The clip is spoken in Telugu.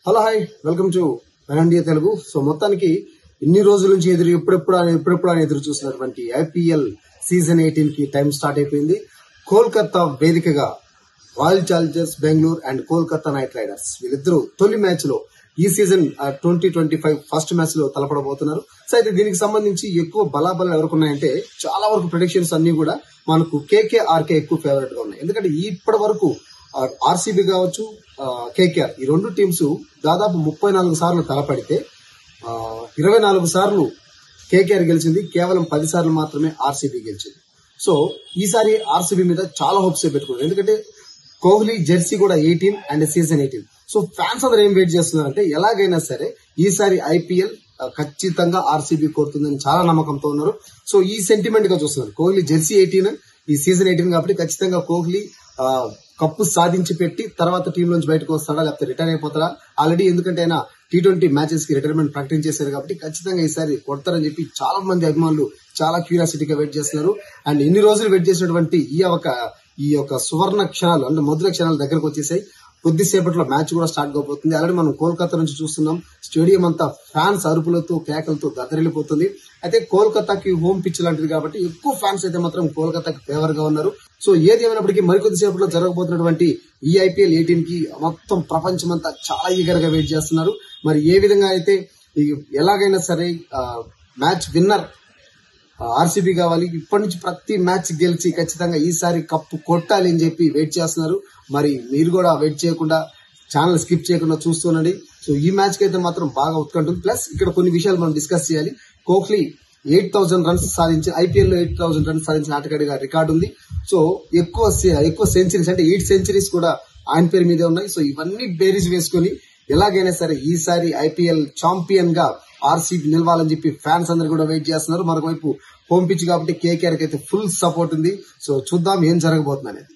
Hello hi welcome to India Telugu. So మొత్తానికి ఇన్ని రోజుల నుంచి ఎప్పుడెప్పుడు అని ఎదురు చూసినటువంటి ఐపీఎల్ సీజన్ 18 కి టైం స్టార్ట్ అయిపోయింది. కోల్కతా వేదికగా royal Challengers Bengaluru and Kolkata night riders వీళ్ళిద్దరూ తొలి మ్యాచ్ లో ఈ సీజన్ 2025 ఫస్ట్ మ్యాచ్ లో తలపడబోతున్నారు. సో అయితే దీనికి సంబంధించి ఎక్కువ బలాబలాలు ఎవరుకున్నాయంటే చాలా వరకు ప్రొడిక్షన్స్ అన్ని కూడా మనకు కేకేఆర్కే ఎక్కువ ఫేవరెట్ గా ఉన్నాయి. ఎందుకంటే ఇప్పటి వరకు ఆర్సీబీ కావచ్చు, కేకేఆర్ ఈ రెండు టీమ్స్ దాదాపు 34 సార్లు తలపడితే 24 సార్లు కేకేఆర్ గెలిచింది, కేవలం 10 సార్లు మాత్రమే ఆర్సీబీ గెలిచింది. సో ఈసారి ఆర్సీబీ మీద చాలా హోప్స్ పెట్టుకున్నారు. ఎందుకంటే కోహ్లీ జెర్సీ కూడా 18 అండ్ సీజన్ 18. సో ఫ్యాన్స్ అందరూ ఏం వెయిట్ చేస్తున్నారంటే ఎలాగైనా సరే ఈసారి ఐపీఎల్ ఖచ్చితంగా ఆర్సీబీ కోరుతుందని చాలా నమ్మకంతో ఉన్నారు. సో ఈ సెంటిమెంట్ గా చూస్తున్నారు. కోహ్లీ జెర్సీ 18, ఈ సీజన్ 18 కాబట్టి ఖచ్చితంగా కోహ్లీ కప్పు సాధించి పెట్టి తర్వాత టీం నుంచి బయటకు వస్తాడా లేకపోతే రిటైర్ అయిపోతాడా ఆల్రెడీ, ఎందుకంటే ఆయన T20 మ్యాచెస్ కి రిటైర్మెంట్ ప్రకటించేశారు కాబట్టి ఖచ్చితంగా ఈసారి కొడతారని చెప్పి చాలా మంది అభిమానులు చాలా క్యూరియాసిటీగా వెయిట్ చేస్తున్నారు. అండ్ ఇన్ని రోజులు వెయిట్ చేసినటువంటి ఈ యొక్క సువర్ణ క్షణాలు అంటే మధుర క్షణాలు దగ్గరకు వచ్చేసాయి. కొద్దిసేపట్లో మ్యాచ్ కూడా స్టార్ట్ కాబోతుంది. ఆల్రెడీ మనం కోల్కతా నుంచి చూస్తున్నాం, స్టేడియం అంతా ఫ్యాన్స్ అరుపులతో కేకలతో దద్దరిల్లిపోతుంది. అయితే కోల్కతాకి హోమ్ పిచ్ లాంటిది కాబట్టి ఎక్కువ ఫ్యాన్స్ అయితే మాత్రం కోల్కతాకి ఫేవర్ గా ఉన్నారు. సో ఏది ఏమైనప్పటికీ మరికొద్దిసేపట్లో జరగబోతున్నటువంటి ఈ ఐపీఎల్ 18 కి మొత్తం ప్రపంచం అంతా చాలా ఈగర్ గా వెయిట్ చేస్తున్నారు. మరి ఏ విధంగా అయితే ఎలాగైనా సరే మ్యాచ్ విన్నర్ ఆర్సీబీ కావాలి. ఇప్పటి నుంచి ప్రతి మ్యాచ్ గెలిచి ఖచ్చితంగా ఈసారి కప్పు కొట్టాలి అని చెప్పి వెయిట్ చేస్తున్నారు. మరి మీరు కూడా వెయిట్ చేయకుండా ఛానల్ స్కిప్ చేయకుండా చూస్తుండండి. సో ఈ మ్యాచ్ కి అయితే మాత్రం బాగా ఉత్కంఠ. ప్లస్ ఇక్కడ కొన్ని విషయాలు మనం డిస్కస్ చేయాలి. కోహ్లీ 8,000 రన్స్ సాధించి ఐపీఎల్ లో 8,000 రన్స్ సాధించిన ఆటగాడిగా రికార్డు ఉంది. సో ఎక్కువ సెంచరీస్ అంటే 8 సెంచరీస్ కూడా ఆయన పేరు మీదే ఉన్నాయి. సో ఇవన్నీ బేరీజ్ వేసుకుని ఎలాగైనా సరే ఈసారి ఐపీఎల్ ఛాంపియన్ గా ఆర్సీబీ నిలవాలని చెప్పి ఫ్యాన్స్ అందరూ కూడా వెయిట్ చేస్తున్నారు. మరొకవైపు హోమ్ పిచ్ కాబట్టి కేకేఆర్ కి అయితే ఫుల్ సపోర్ట్ ఉంది. సో చూద్దాం ఏం జరగబోతుంది అనేది.